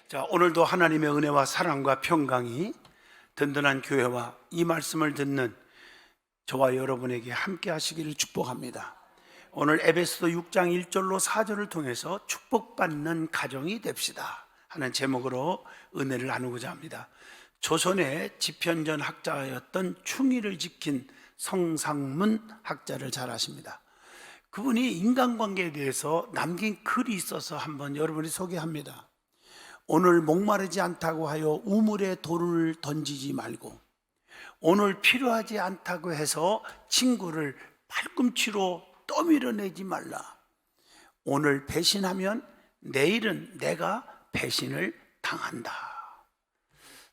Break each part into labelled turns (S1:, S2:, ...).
S1: 자, 오늘도 하나님의 은혜와 사랑과 평강이 든든한 교회와 이 말씀을 듣는 저와 여러분에게 함께 하시기를 축복합니다. 오늘 에베소서 6장 1절로 4절을 통해서 축복받는 가정이 됩시다 하는 제목으로 은혜를 나누고자 합니다. 조선의 지편전 학자였던 충의를 지킨 성상문 학자를 잘 아십니다. 그분이 인간관계에 대해서 남긴 글이 있어서 한번 여러분이 소개합니다. 오늘 목마르지 않다고 하여 우물에 돌을 던지지 말고, 오늘 필요하지 않다고 해서 친구를 팔꿈치로 떠밀어내지 말라. 오늘 배신하면 내일은 내가 배신을 당한다.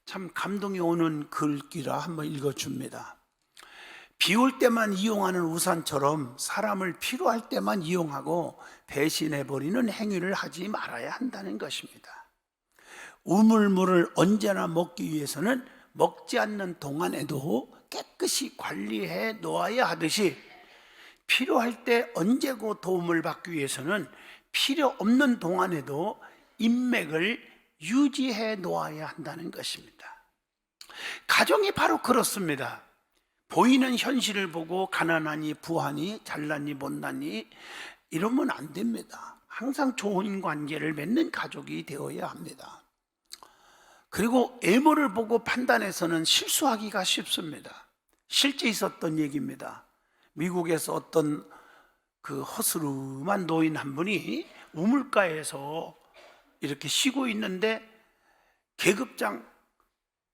S1: 참 감동이 오는 글귀라 한번 읽어줍니다. 비 올 때만 이용하는 우산처럼 사람을 필요할 때만 이용하고 배신해버리는 행위를 하지 말아야 한다는 것입니다. 우물물을 언제나 먹기 위해서는 먹지 않는 동안에도 깨끗이 관리해 놓아야 하듯이, 필요할 때 언제고 도움을 받기 위해서는 필요 없는 동안에도 인맥을 유지해 놓아야 한다는 것입니다. 가정이 바로 그렇습니다. 보이는 현실을 보고 가난하니 부하니 잘나니 못나니 이러면 안 됩니다. 항상 좋은 관계를 맺는 가족이 되어야 합니다. 그리고 애모를 보고 판단해서는 실수하기가 쉽습니다. 실제 있었던 얘기입니다. 미국에서 어떤 그 허스름한 노인 한 분이 우물가에서 이렇게 쉬고 있는데 계급장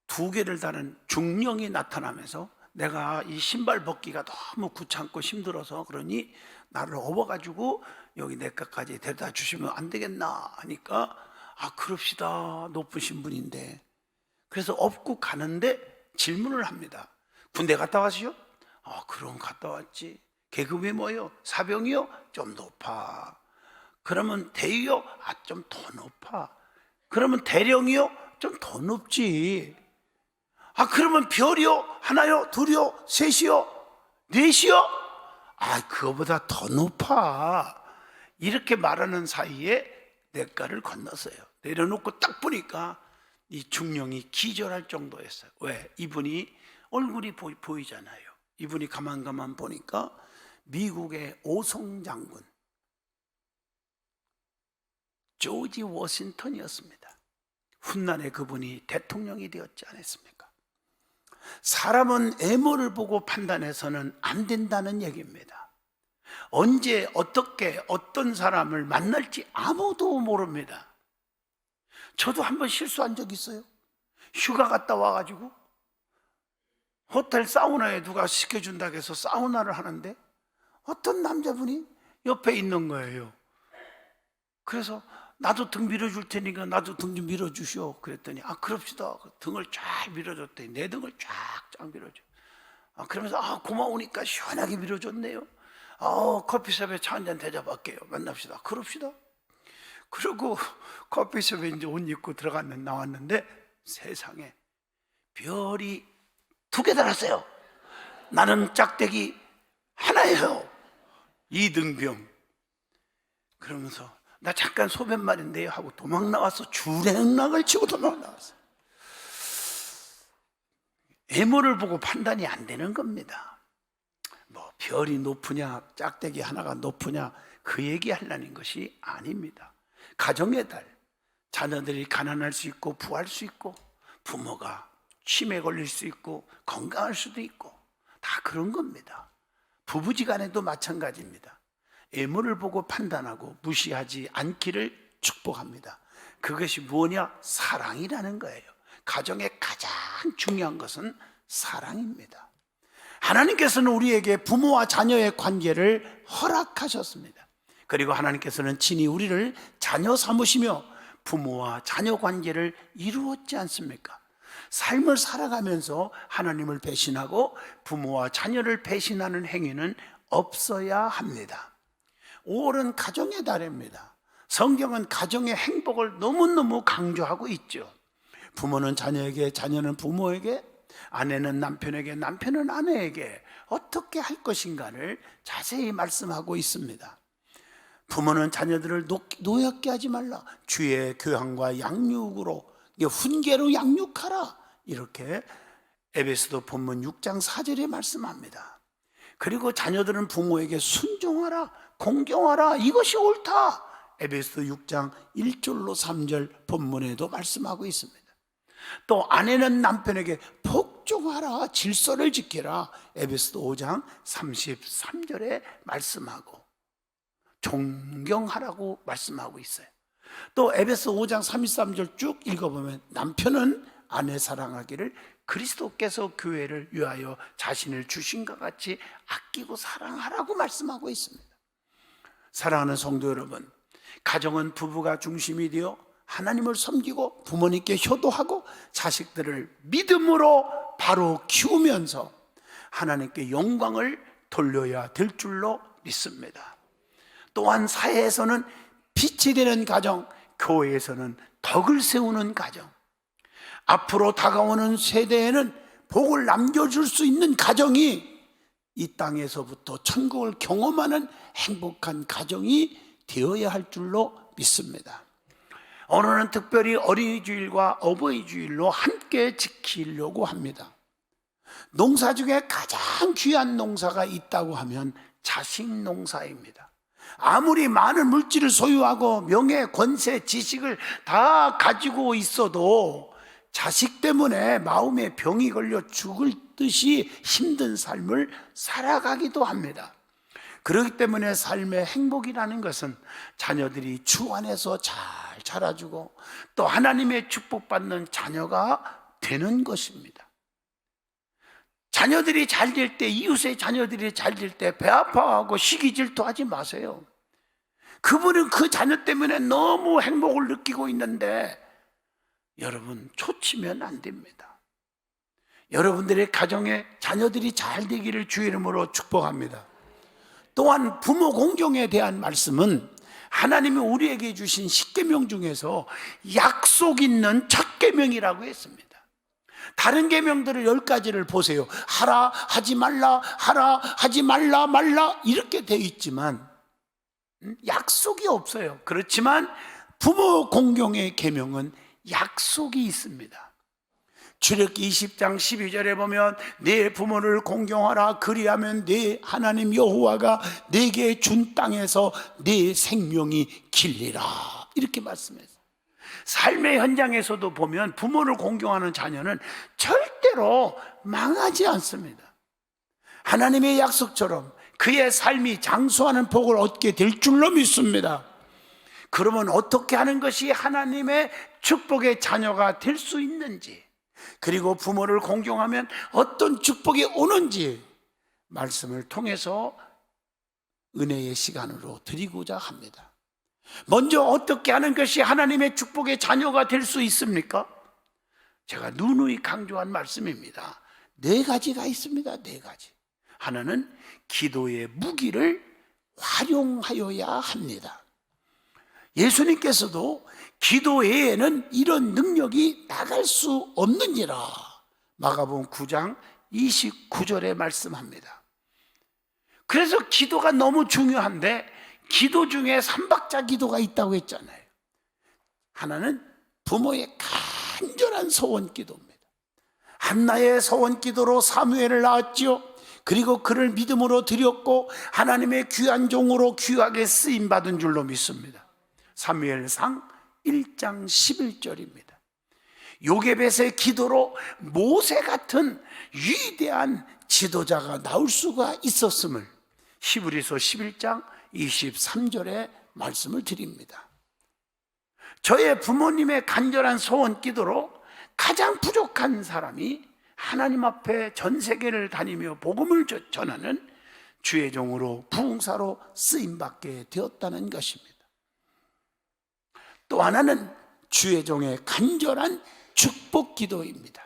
S1: 2개를 다는 중령이 나타나면서 내가 이 신발 벗기가 너무 귀찮고 힘들어서 그러니 나를 업어가지고 여기 내가까지 데려다 주시면 안 되겠나 하니까, 아, 그럽시다. 높으신 분인데. 그래서 업고 가는데 질문을 합니다. 군대 갔다 왔어요? 아, 그럼 갔다 왔지. 계급이 뭐요? 사병이요? 좀 높아. 그러면 대위요? 아, 좀 더 높아. 그러면 대령이요? 좀 더 높지. 아, 그러면 별이요? 하나요? 둘이요? 셋이요? 넷이요? 아, 그거보다 더 높아. 이렇게 말하는 사이에 냇가를 건넜어요. 내려놓고 딱 보니까 이 중령이 기절할 정도였어요. 왜? 이분이 얼굴이 보이잖아요. 이분이 가만 보니까 미국의 오송장군 조지 워싱턴이었습니다. 훗날에 그분이 대통령이 되었지 않았습니까? 사람은 애모를 보고 판단해서는 안 된다는 얘기입니다. 언제 어떻게 어떤 사람을 만날지 아무도 모릅니다. 저도 한번 실수한 적 있어요. 휴가 갔다 와가지고 호텔 사우나에 누가 시켜준다고 해서 사우나를 하는데 어떤 남자분이 옆에 있는 거예요. 그래서 나도 등 밀어줄 테니까 나도 등 좀 밀어주시오. 그랬더니 아, 그럽시다. 등을 쫙 밀어줬더니 내 등을 쫙 밀어줘. 아, 그러면서 아, 고마우니까 시원하게 밀어줬네요. 커피숍에 차 한잔 대접할게요. 만납시다. 그럽시다. 그리고 커피숍에 이제 옷 입고 나왔는데 세상에 별이 2개 달았어요. 나는 짝대기 하나예요. 2등병. 그러면서 나 잠깐 소변 말인데요 하고 도망 나와서 주랭락을 치고 도망 나왔어요. 애모를 보고 판단이 안 되는 겁니다. 뭐 별이 높으냐 짝대기 하나가 높으냐 그 얘기하려는 것이 아닙니다. 가정의 달, 자녀들이 가난할 수 있고 부할 수 있고 부모가 치매 걸릴 수 있고 건강할 수도 있고 다 그런 겁니다. 부부지간에도 마찬가지입니다. 애모를 보고 판단하고 무시하지 않기를 축복합니다. 그것이 뭐냐? 사랑이라는 거예요. 가정의 가장 중요한 것은 사랑입니다. 하나님께서는 우리에게 부모와 자녀의 관계를 허락하셨습니다. 그리고 하나님께서는 친히 우리를 자녀 삼으시며 부모와 자녀 관계를 이루었지 않습니까? 삶을 살아가면서 하나님을 배신하고 부모와 자녀를 배신하는 행위는 없어야 합니다. 5월은 가정의 달입니다. 성경은 가정의 행복을 너무너무 강조하고 있죠. 부모는 자녀에게, 자녀는 부모에게, 아내는 남편에게, 남편은 아내에게 어떻게 할 것인가를 자세히 말씀하고 있습니다. 부모는 자녀들을 노엽게 하지 말라. 주의 교양과 양육으로, 훈계로 양육하라. 이렇게 에베소서 본문 6장 4절에 말씀합니다. 그리고 자녀들은 부모에게 순종하라, 공경하라. 이것이 옳다. 에베소서 6장 1절로 3절 본문에도 말씀하고 있습니다. 또 아내는 남편에게 복종하라, 질서를 지키라. 에베소서 5장 33절에 말씀하고 존경하라고 말씀하고 있어요. 또 에베소 5장 33절 쭉 읽어보면 남편은 아내 사랑하기를 그리스도께서 교회를 위하여 자신을 주신 것 같이 아끼고 사랑하라고 말씀하고 있습니다. 사랑하는 성도 여러분, 가정은 부부가 중심이 되어 하나님을 섬기고 부모님께 효도하고 자식들을 믿음으로 바로 키우면서 하나님께 영광을 돌려야 될 줄로 믿습니다. 또한 사회에서는 빛이 되는 가정, 교회에서는 덕을 세우는 가정, 앞으로 다가오는 세대에는 복을 남겨줄 수 있는 가정이 이 땅에서부터 천국을 경험하는 행복한 가정이 되어야 할 줄로 믿습니다. 오늘은 특별히 어린이 주일과 어버이 주일로 함께 지키려고 합니다. 농사 중에 가장 귀한 농사가 있다고 하면 자식 농사입니다. 아무리 많은 물질을 소유하고 명예, 권세, 지식을 다 가지고 있어도 자식 때문에 마음에 병이 걸려 죽을 듯이 힘든 삶을 살아가기도 합니다. 그렇기 때문에 삶의 행복이라는 것은 자녀들이 주 안에서 잘 자라주고 또 하나님의 축복받는 자녀가 되는 것입니다. 자녀들이 잘 될 때, 이웃의 자녀들이 잘 될 때 배 아파하고 시기 질투하지 마세요. 그분은 그 자녀 때문에 너무 행복을 느끼고 있는데 여러분 초치면 안 됩니다. 여러분들의 가정에 자녀들이 잘 되기를 주의 이름으로 축복합니다. 또한 부모 공경에 대한 말씀은 하나님이 우리에게 주신 10계명 중에서 약속 있는 첫 계명이라고 했습니다. 다른 계명들을 10가지를 보세요. 하라, 하지 말라, 하라, 하지 말라, 말라 이렇게 되어 있지만 약속이 없어요. 그렇지만 부모 공경의 계명은 약속이 있습니다. 출애굽기 20장 12절에 보면 내 부모를 공경하라, 그리하면 내 하나님 여호와가 내게 준 땅에서 내 생명이 길리라, 이렇게 말씀했어요. 삶의 현장에서도 보면 부모를 공경하는 자녀는 절대로 망하지 않습니다. 하나님의 약속처럼 그의 삶이 장수하는 복을 얻게 될 줄로 믿습니다. 그러면 어떻게 하는 것이 하나님의 축복의 자녀가 될 수 있는지, 그리고 부모를 공경하면 어떤 축복이 오는지 말씀을 통해서 은혜의 시간으로 드리고자 합니다. 먼저 어떻게 하는 것이 하나님의 축복의 자녀가 될 수 있습니까? 제가 누누이 강조한 말씀입니다. 4가지가 있습니다. 4가지. 하나는 기도의 무기를 활용하여야 합니다. 예수님께서도 기도 외에는 이런 능력이 나갈 수 없느니라 마가복음 9장 29절에 말씀합니다. 그래서 기도가 너무 중요한데 기도 중에 3박자 기도가 있다고 했잖아요. 하나는 부모의 간절한 소원 기도입니다. 한나의 소원 기도로 사무엘을 낳았지요. 그리고 그를 믿음으로 드렸고 하나님의 귀한 종으로 귀하게 쓰임받은 줄로 믿습니다. 사무엘상 1장 11절입니다. 요게벳의 기도로 모세 같은 위대한 지도자가 나올 수가 있었음을 히브리서 11장 23절에 말씀을 드립니다. 저의 부모님의 간절한 소원 기도로 가장 부족한 사람이 하나님 앞에 전 세계를 다니며 복음을 전하는 주의 종으로 부흥사로 쓰임받게 되었다는 것입니다. 또 하나는 주의 종의 간절한 축복 기도입니다.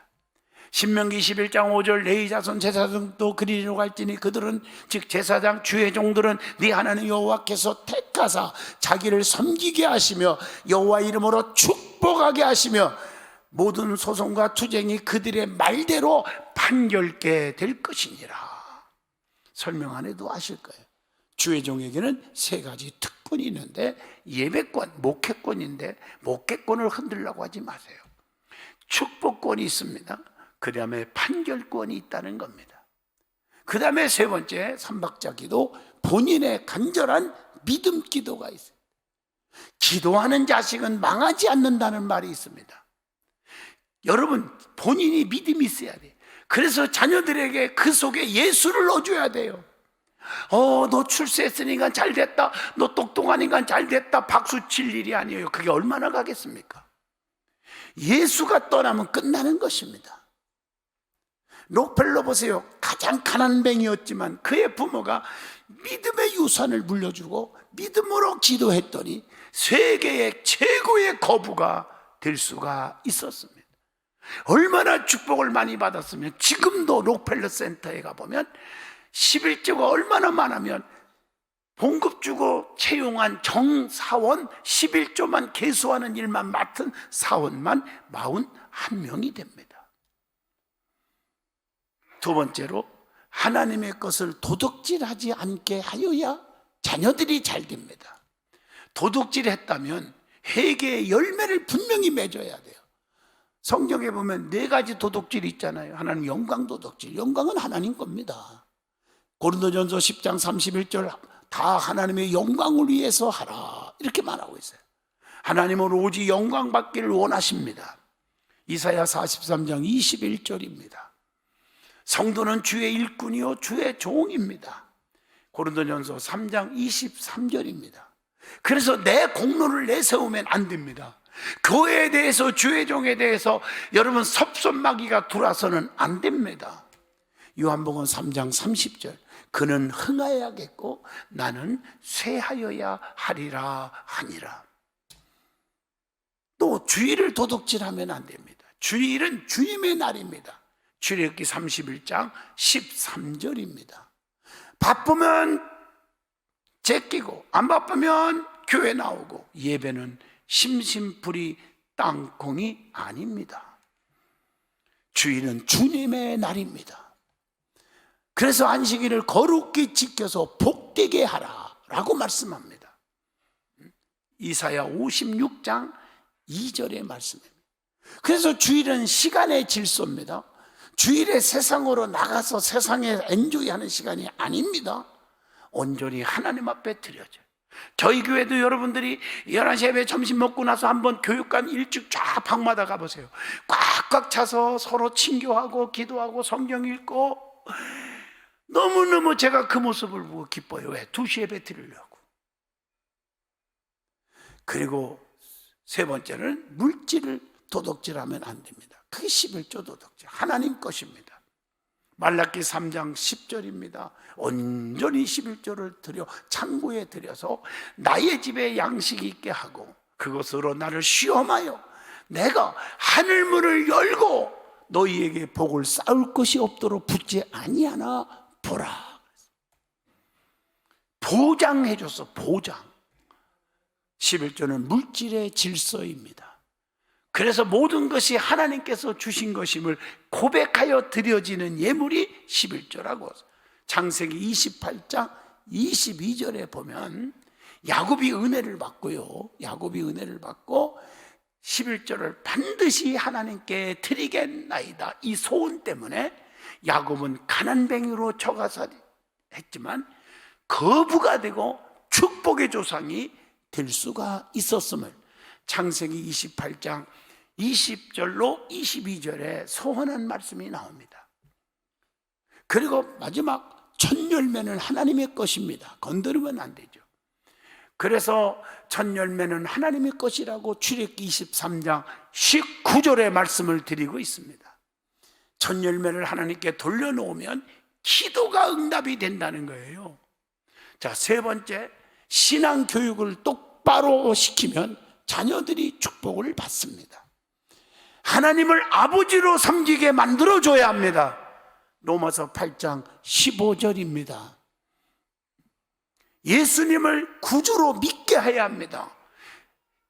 S1: 신명기 11장 5절 레위 자손 제사장도 그리로 갈지니 그들은 즉 제사장 주의 종들은 네 하나님 여호와께서 택하사 자기를 섬기게 하시며 여호와 이름으로 축복하게 하시며 모든 소송과 투쟁이 그들의 말대로 판결게 될 것이니라. 설명 안 해도 아실 거예요. 주의 종에게는 세 가지 특권이 있는데, 예배권, 목회권인데 목회권을 흔들려고 하지 마세요. 축복권이 있습니다. 그 다음에 판결권이 있다는 겁니다. 그 다음에 세 번째, 삼박자 기도, 본인의 간절한 믿음 기도가 있어요. 기도하는 자식은 망하지 않는다는 말이 있습니다. 여러분, 본인이 믿음이 있어야 돼요. 그래서 자녀들에게 그 속에 예수를 넣어줘야 돼요. 너 출세했으니까 잘 됐다, 너 똑똑하니까 잘 됐다, 박수 칠 일이 아니에요. 그게 얼마나 가겠습니까? 예수가 떠나면 끝나는 것입니다. 록펠러 보세요. 가장 가난뱅이였지만 그의 부모가 믿음의 유산을 물려주고 믿음으로 기도했더니 세계의 최고의 거부가 될 수가 있었습니다. 얼마나 축복을 많이 받았으면, 지금도 록펠러 센터에 가보면 11조가 얼마나 많으면 봉급 주고 채용한 정사원 11조만 개수하는 일만 맡은 사원만 41명이 됩니다. 두 번째로, 하나님의 것을 도둑질하지 않게 하여야 자녀들이 잘 됩니다. 도둑질했다면 회개의 열매를 분명히 맺어야 돼요. 성경에 보면 네 가지 도둑질이 있잖아요. 하나는 영광 도둑질, 영광은 하나님 겁니다. 고린도전서 10장 31절, 다 하나님의 영광을 위해서 하라, 이렇게 말하고 있어요. 하나님은 오직 영광 받기를 원하십니다. 이사야 43장 21절입니다. 성도는 주의 일꾼이요 주의 종입니다. 고린도전서 3장 23절입니다. 그래서 내 공로를 내세우면 안 됩니다. 교회에 대해서, 주의 종에 대해서 여러분 섭섭마귀가 들어와서는 안 됩니다. 요한복음 3장 30절, 그는 흥하여야겠고 나는 쇠하여야 하리라 하니라. 또 주일을 도둑질하면 안 됩니다. 주일은 주님의 날입니다. 출애굽기 31장 13절입니다. 바쁘면 제끼고 안 바쁘면 교회 나오고, 예배는 심심풀이 땅콩이 아닙니다. 주일은 주님의 날입니다. 그래서 안식일을 거룩히 지켜서 복되게 하라 라고 말씀합니다. 이사야 56장 2절의 말씀입니다. 그래서 주일은 시간의 질서입니다. 주일에 세상으로 나가서 세상에 엔조이하는 시간이 아닙니다. 온전히 하나님 앞에 드려져요. 저희 교회도 여러분들이 11시 예배 점심 먹고 나서 한번 교육관 일찍 쫙 방마다 가보세요. 꽉꽉 차서 서로 친교하고 기도하고 성경 읽고, 너무너무 제가 그 모습을 보고 기뻐요. 왜? 2시 예배 드리려고. 그리고 세 번째는 물질을 도둑질하면 안 됩니다. 그게 11조 도둑질, 하나님 것입니다. 말라기 3장 10절입니다. 온전히 11조를 드려 창고에 들여서 나의 집에 양식이 있게 하고 그것으로 나를 시험하여 내가 하늘문을 열고 너희에게 복을 쌓을 것이 없도록 붙지 아니하나 보라. 보장해줬어, 보장. 11조는 물질의 질서입니다. 그래서 모든 것이 하나님께서 주신 것임을 고백하여 드려지는 예물이 11조라고. 창세기 28장 22절에 보면 야곱이 은혜를 받고요, 야곱이 은혜를 받고 11조를 반드시 하나님께 드리겠나이다, 이 소원 때문에 야곱은 가난뱅이로 처가서 했지만 거부가 되고 축복의 조상이 될 수가 있었음을 창세기 28장 20절로 22절에 소원한 말씀이 나옵니다. 그리고 마지막, 첫 열매는 하나님의 것입니다. 건드리면 안 되죠. 그래서 첫 열매는 하나님의 것이라고 출애굽기 23장 19절의 말씀을 드리고 있습니다. 첫 열매를 하나님께 돌려놓으면 기도가 응답이 된다는 거예요. 자, 세 번째, 신앙 교육을 똑바로 시키면 자녀들이 축복을 받습니다. 하나님을 아버지로 섬기게 만들어줘야 합니다. 로마서 8장 15절입니다. 예수님을 구주로 믿게 해야 합니다.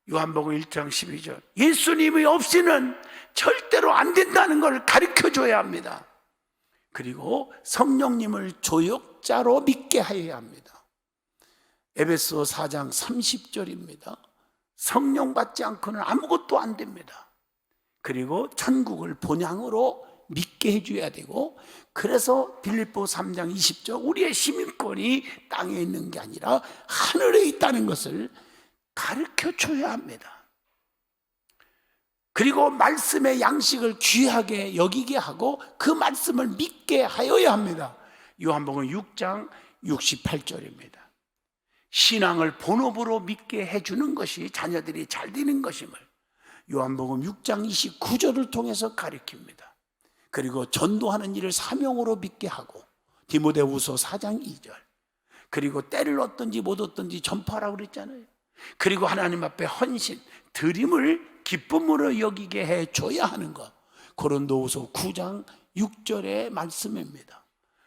S1: 요한복음 1장 12절, 예수님이 없이는 절대로 안 된다는 걸 가르쳐 줘야 합니다. 그리고 성령님을 조력자로 믿게 하여야 합니다. 에베소 4장 30절입니다. 성령 받지 않고는 아무것도 안 됩니다. 그리고 천국을 본향으로 믿게 해줘야 되고, 그래서 빌립보 3장 20절, 우리의 시민권이 땅에 있는 게 아니라 하늘에 있다는 것을 가르쳐 줘야 합니다. 그리고 말씀의 양식을 귀하게 여기게 하고 그 말씀을 믿게 하여야 합니다. 요한복음 6장 68절입니다. 신앙을 본업으로 믿게 해주는 것이 자녀들이 잘 되는 것임을 요한복음 6장 29절을 통해서 가르칩니다. 그리고 전도하는 일을 사명으로 믿게 하고 디모데후서 4장 2절, 그리고 때를 얻든지 못 얻든지 전파라고 그랬잖아요. 그리고 하나님 앞에 헌신, 드림을 기쁨으로 여기게 해줘야 하는 것, 고린도후서 9장 6절의 말씀입니다.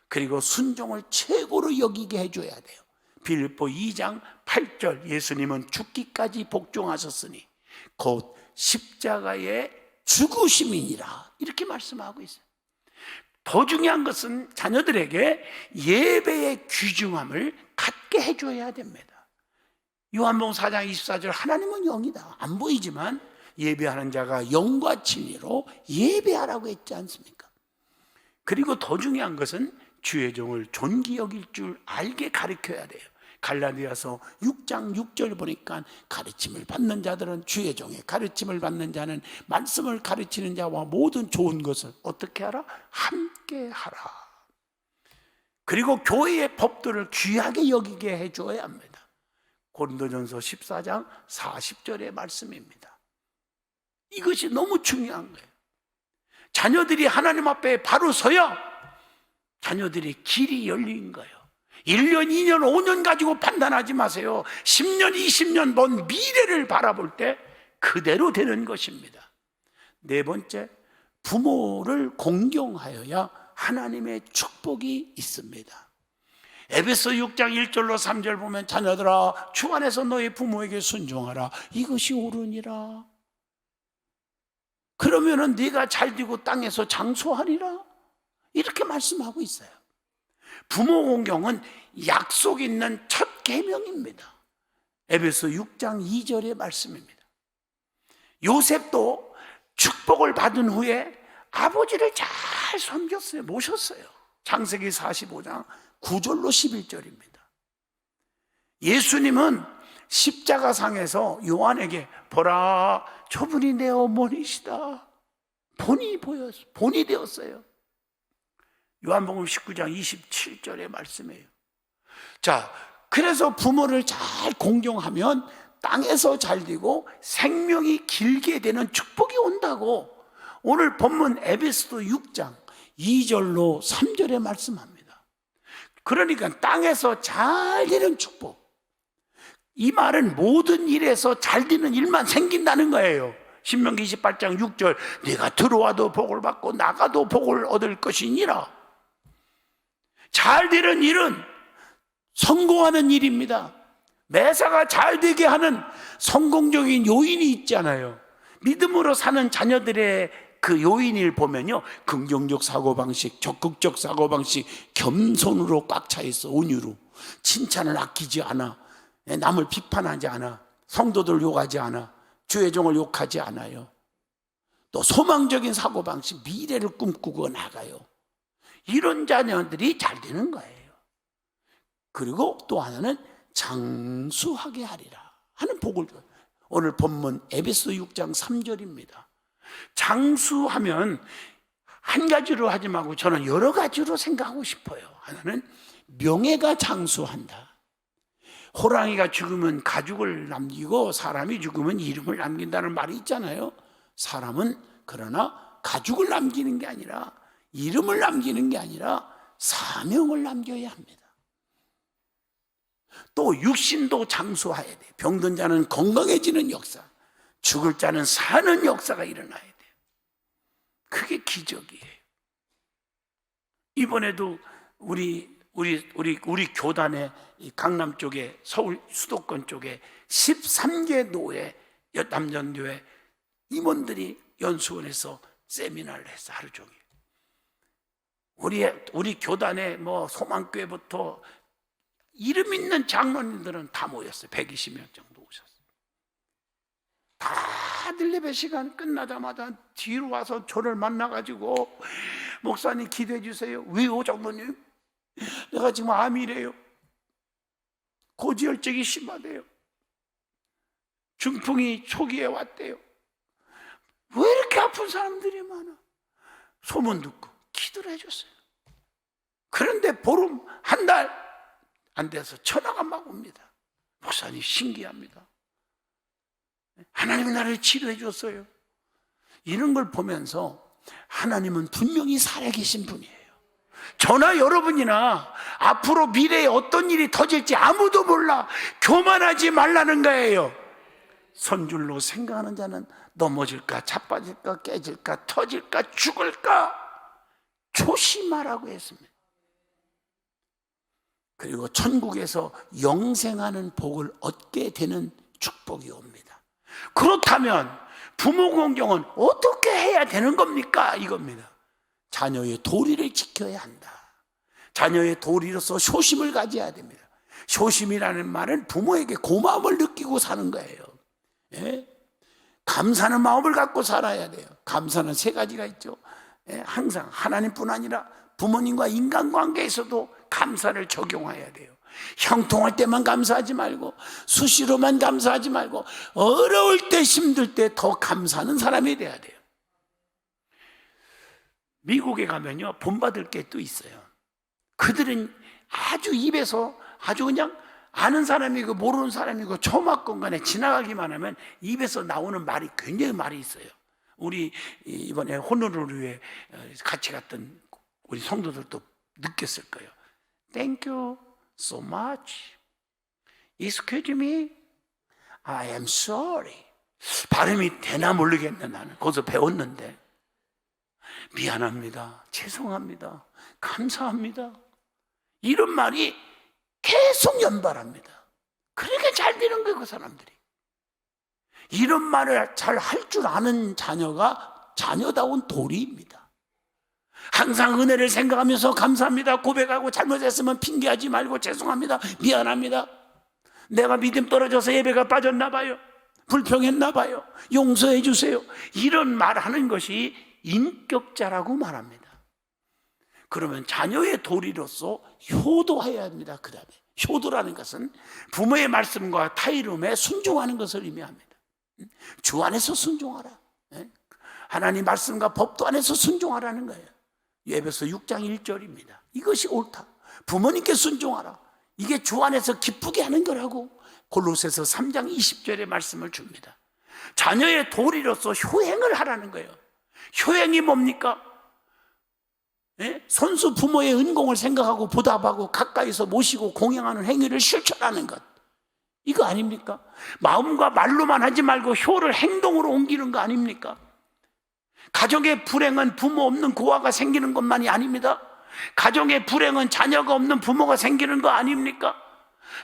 S1: 그리고 순종을 최고로 여기게 해줘야 돼요. 빌립보 2장 8절, 예수님은 죽기까지 복종하셨으니 곧 십자가의 죽으심이니라, 이렇게 말씀하고 있어요. 더 중요한 것은 자녀들에게 예배의 귀중함을 갖게 해줘야 됩니다. 요한복음 4장 24절, 하나님은 영이다, 안 보이지만 예배하는 자가 영과 진리로 예배하라고 했지 않습니까? 그리고 더 중요한 것은 주의 종을 존귀 여길 줄 알게 가르쳐야 돼요. 갈라디아서 6장 6절 보니까 가르침을 받는 자들은 주의 종의 가르침을 받는 자는 말씀을 가르치는 자와 모든 좋은 것을 어떻게 하라? 함께 하라. 그리고 교회의 법도를 귀하게 여기게 해줘야 합니다. 고린도전서 14장 40절의 말씀입니다. 이것이 너무 중요한 거예요. 자녀들이 하나님 앞에 바로 서야 자녀들이 길이 열린 거예요. 1년, 2년, 5년 가지고 판단하지 마세요. 10년, 20년 먼 미래를 바라볼 때 그대로 되는 것입니다. 네 번째, 부모를 공경하여야 하나님의 축복이 있습니다. 에베소 6장 1절로 3절 보면, 자녀들아 주 안에서 너희 부모에게 순종하라, 이것이 옳으니라. 그러면은 네가 잘되고 땅에서 장수하리라, 이렇게 말씀하고 있어요. 부모 공경은 약속 있는 첫 계명입니다. 에베소 6장 2절의 말씀입니다. 요셉도 축복을 받은 후에 아버지를 잘 섬겼어요. 모셨어요. 창세기 45장 9절로 11절입니다. 예수님은 십자가상에서 요한에게 보라, 저분이 내 어머니시다, 본이 되었어요. 요한복음 19장 27절의 말씀이에요. 자, 그래서 부모를 잘 공경하면 땅에서 잘 되고 생명이 길게 되는 축복이 온다고 오늘 본문 에베소서 6장 2절로 3절에 말씀합니다. 그러니까 땅에서 잘 되는 축복, 이 말은 모든 일에서 잘 되는 일만 생긴다는 거예요. 신명기 28장 6절, 네가 들어와도 복을 받고 나가도 복을 얻을 것이니라. 잘 되는 일은 성공하는 일입니다. 매사가 잘 되게 하는 성공적인 요인이 있잖아요. 믿음으로 사는 자녀들의 그 요인을 보면요, 긍정적 사고방식, 적극적 사고방식, 겸손으로 꽉 차 있어. 온유로 칭찬을 아끼지 않아, 남을 비판하지 않아, 성도들 욕하지 않아, 주의 종을 욕하지 않아요. 또 소망적인 사고방식, 미래를 꿈꾸고 나가요. 이런 자녀들이 잘 되는 거예요. 그리고 또 하나는 장수하게 하리라 하는 복을 줘요. 오늘 본문 에베소 6장 3절입니다. 장수하면 한 가지로 하지 말고 저는 여러 가지로 생각하고 싶어요. 하나는 명예가 장수한다. 호랑이가 죽으면 가죽을 남기고 사람이 죽으면 이름을 남긴다는 말이 있잖아요. 사람은 그러나 가죽을 남기는 게 아니라, 이름을 남기는 게 아니라 사명을 남겨야 합니다. 또 육신도 장수해야 돼. 병든 자는 건강해지는 역사, 죽을 자는 사는 역사가 일어나야 돼요. 그게 기적이에요. 이번에도 우리 교단의 강남 쪽에, 서울 수도권 쪽에 13개 노에 남전교회 임원들이 연수원에서 세미나를 했어. 하루 종일. 우리 교단에 뭐 소망교회부터 이름 있는 장로님들은 다 모였어요. 120명 정도 오셨어요. 다들 예배 시간 끝나자마자 뒤로 와서 저를 만나가지고, 목사님 기도해 주세요. 왜요 장로님? 내가 지금 암이래요. 고지혈증이 심하대요. 중풍이 초기에 왔대요. 왜 이렇게 아픈 사람들이 많아? 소문 듣고 기도를 해줬어요. 그런데 보름 한 달 안 돼서 전화가 막 옵니다. 목사님 신기합니다. 하나님이 나를 치료해 줬어요. 이런 걸 보면서 하나님은 분명히 살아계신 분이에요. 저나 여러분이나 앞으로 미래에 어떤 일이 터질지 아무도 몰라. 교만하지 말라는 거예요. 선줄로 생각하는 자는 넘어질까, 자빠질까, 깨질까, 터질까, 죽을까 조심하라고 했습니다. 그리고 천국에서 영생하는 복을 얻게 되는 축복이 옵니다. 그렇다면 부모 공경은 어떻게 해야 되는 겁니까? 이겁니다. 자녀의 도리를 지켜야 한다. 자녀의 도리로서 효심을 가져야 됩니다. 효심이라는 말은 부모에게 고마움을 느끼고 사는 거예요. 예? 감사하는 마음을 갖고 살아야 돼요. 감사는 세 가지가 있죠. 예? 항상 하나님뿐 아니라 부모님과 인간관계에서도 감사를 적용해야 돼요. 형통할 때만 감사하지 말고, 수시로만 감사하지 말고, 어려울 때 힘들 때 더 감사하는 사람이 돼야 돼요. 미국에 가면요 본받을 게 또 있어요. 그들은 아주 입에서 아주 그냥 아는 사람이고 모르는 사람이고 초막건 간에 지나가기만 하면 입에서 나오는 말이 굉장히 말이 있어요. 우리 이번에 호놀룰루에 같이 갔던 우리 성도들도 느꼈을 거예요. Thank you so much. Excuse me. I am sorry. 발음이 되나 모르겠네. 나는 거기서 배웠는데. 미안합니다. 죄송합니다. 감사합니다. 이런 말이 계속 연발합니다. 그렇게 잘 되는 거예요, 그 사람들이. 이런 말을 잘 할 줄 아는 자녀가 자녀다운 도리입니다. 항상 은혜를 생각하면서 감사합니다 고백하고, 잘못했으면 핑계하지 말고 죄송합니다, 미안합니다, 내가 믿음 떨어져서 예배가 빠졌나 봐요, 불평했나 봐요, 용서해 주세요, 이런 말하는 것이 인격자라고 말합니다. 그러면 자녀의 도리로서 효도해야 합니다. 그 다음에 효도라는 것은 부모의 말씀과 타이름에 순종하는 것을 의미합니다. 주 안에서 순종하라. 하나님 말씀과 법도 안에서 순종하라는 거예요. 에베소 6장 1절입니다. 이것이 옳다. 부모님께 순종하라. 이게 주 안에서 기쁘게 하는 거라고 골로새서 3장 20절의 말씀을 줍니다. 자녀의 도리로서 효행을 하라는 거예요. 효행이 뭡니까? 손수 부모의 은공을 생각하고 보답하고 가까이서 모시고 공양하는 행위를 실천하는 것, 이거 아닙니까? 마음과 말로만 하지 말고 효를 행동으로 옮기는 거 아닙니까? 가정의 불행은 부모 없는 고아가 생기는 것만이 아닙니다. 가정의 불행은 자녀가 없는 부모가 생기는 거 아닙니까?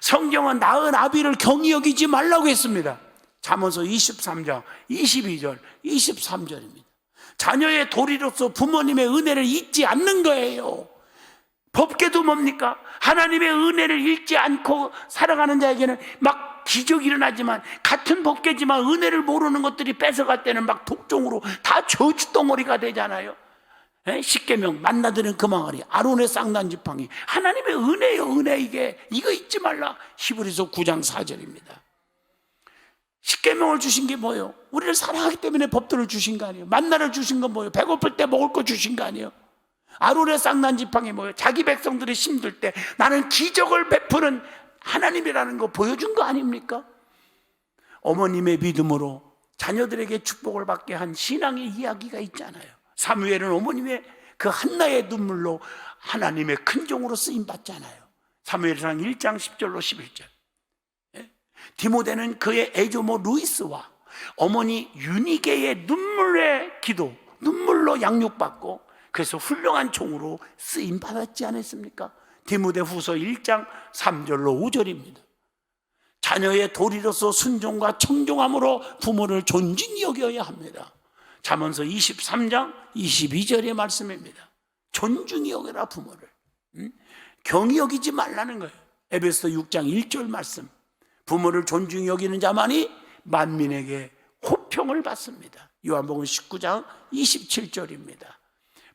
S1: 성경은 낳은 아비를 경히 여기지 말라고 했습니다. 잠언서 23장 22절 23절입니다. 자녀의 도리로서 부모님의 은혜를 잊지 않는 거예요. 법궤도 뭡니까? 하나님의 은혜를 잊지 않고 살아가는 자에게는 막 기적이 일어나지만, 같은 법궤지만 은혜를 모르는 것들이 뺏어갈 때는 막 독종으로 다 저주덩어리가 되잖아요. 십계명 만나드는 그 망아리, 아론의 쌍난 지팡이, 하나님의 은혜요, 은혜. 이거 잊지 말라. 히브리서 9장 4절입니다. 십계명을 주신 게 뭐예요? 우리를 사랑하기 때문에 법도를 주신 거 아니에요? 만나를 주신 건 뭐예요? 배고플 때 먹을 거 주신 거 아니에요? 아론의 쌍난 지팡이 뭐예요? 자기 백성들이 힘들 때 나는 기적을 베푸는 하나님이라는 거 보여준 거 아닙니까? 어머님의 믿음으로 자녀들에게 축복을 받게 한 신앙의 이야기가 있잖아요. 사무엘은 어머님의 그 한나의 눈물로 하나님의 큰 종으로 쓰임 받잖아요. 사무엘상 1장 10절로 11절. 디모데는 그의 애조모 루이스와 어머니 유니게의 눈물의 기도, 눈물로 양육받고 그래서 훌륭한 종으로 쓰임 받았지 않았습니까? 디모데 후서 1장 3절로 5절입니다. 자녀의 도리로서 순종과 청종함으로 부모를 존중히 여겨야 합니다. 잠언서 23장 22절의 말씀입니다. 존중히 여겨라 부모를. 경히 여기지 말라는 거예요. 에베소 6장 1절 말씀. 부모를 존중히 여기는 자만이 만민에게 호평을 받습니다. 요한복음 19장 27절입니다.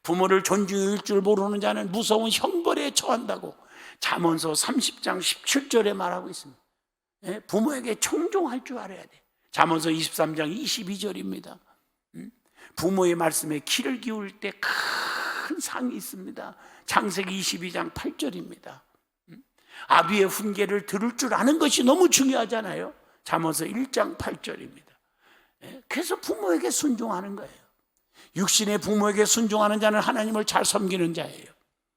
S1: 부모를 존중히 여길 줄 모르는 자는 무서운 형벌에 처한다고 잠언서 30장 17절에 말하고 있습니다. 부모에게 청종할 줄 알아야 돼. 잠언서 23장 22절입니다. 부모의 말씀에 귀를 기울 때 큰 상이 있습니다. 창세기 22장 8절입니다. 아비의 훈계를 들을 줄 아는 것이 너무 중요하잖아요. 잠언서 1장 8절입니다. 그래서 부모에게 순종하는 거예요. 육신의 부모에게 순종하는 자는 하나님을 잘 섬기는 자예요.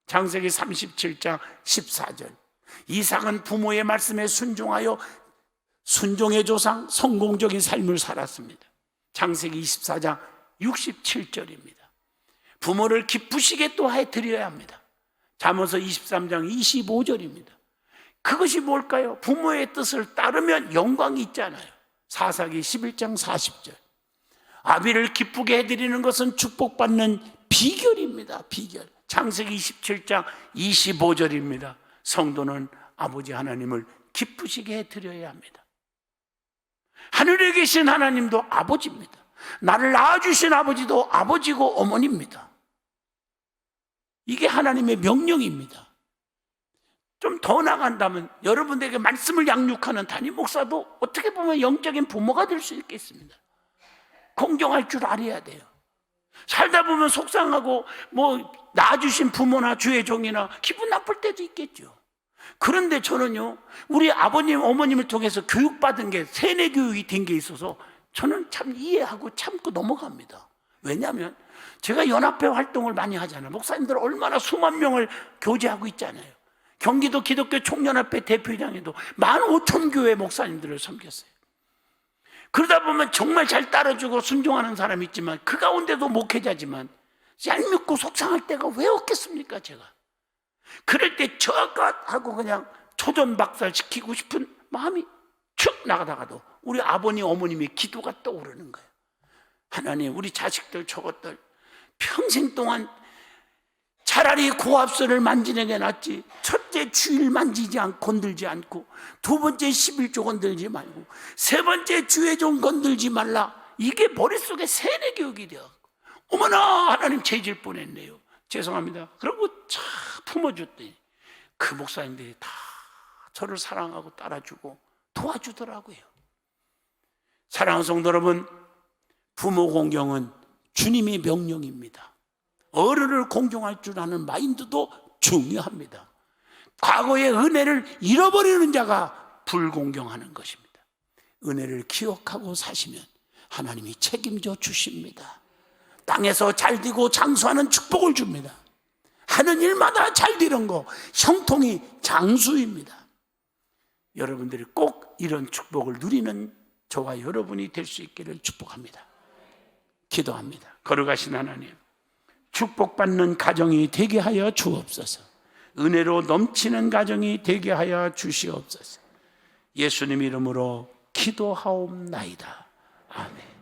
S1: 창세기 37장 14절. 이삭은 부모의 말씀에 순종하여 순종의 조상 성공적인 삶을 살았습니다. 창세기 24장 67절입니다. 부모를 기쁘시게 또 해드려야 합니다. 잠언서 23장 25절입니다. 그것이 뭘까요? 부모의 뜻을 따르면 영광이 있잖아요. 사사기 11장 40절. 아비를 기쁘게 해드리는 것은 축복받는 비결입니다. 비결. 창세기 27장 25절입니다. 성도는 아버지 하나님을 기쁘시게 해드려야 합니다. 하늘에 계신 하나님도 아버지입니다. 나를 낳아주신 아버지도 아버지고 어머니입니다. 이게 하나님의 명령입니다. 좀 더 나간다면 여러분들에게 말씀을 양육하는 담임 목사도 어떻게 보면 영적인 부모가 될 수 있겠습니다. 공경할 줄 알아야 돼요. 살다 보면 속상하고 낳아주신 부모나 주의 종이나 기분 나쁠 때도 있겠죠. 그런데 저는요, 우리 아버님 어머님을 통해서 교육받은 게 세뇌 교육이 된 게 있어서 저는 참 이해하고 참고 넘어갑니다. 왜냐하면 제가 연합회 활동을 많이 하잖아요. 목사님들 얼마나 수만 명을 교제하고 있잖아요. 경기도 기독교 총연합회 대표회장에도 15,000교회 목사님들을 섬겼어요. 그러다 보면 정말 잘 따라주고 순종하는 사람이 있지만 그 가운데도 목회자지만 얄밉고 속상할 때가 왜 없겠습니까? 제가 그럴 때 저것 하고 그냥 초전박살시키고 싶은 마음이 축 나가다가도 우리 아버님 어머님의 기도가 떠오르는 거예요. 하나님, 우리 자식들 저것들 평생 동안 차라리 고압선을 만지는 게 낫지. 첫째 주일 만지지 않고 건들지 않고, 두 번째 11조 건들지 말고, 세 번째 주의 종 건들지 말라. 이게 머릿속에 세뇌 교육이 되어 어머나 하나님 죄질 뻔했네요. 죄송합니다. 그러고 참 품어줬더니 그 목사님들이 다 저를 사랑하고 따라주고 도와주더라고요. 사랑하는 성도 여러분, 부모 공경은 주님의 명령입니다. 어른을 공경할 줄 아는 마인드도 중요합니다. 과거의 은혜를 잃어버리는 자가 불공경하는 것입니다. 은혜를 기억하고 사시면 하나님이 책임져 주십니다. 땅에서 잘되고 장수하는 축복을 줍니다. 하는 일마다 잘되는 거 형통이 장수입니다. 여러분들이 꼭 이런 축복을 누리는 저와 여러분이 될 수 있기를 축복합니다. 기도합니다. 거룩하신 하나님, 축복받는 가정이 되게 하여 주옵소서. 은혜로 넘치는 가정이 되게 하여 주시옵소서. 예수님 이름으로 기도하옵나이다. 아멘.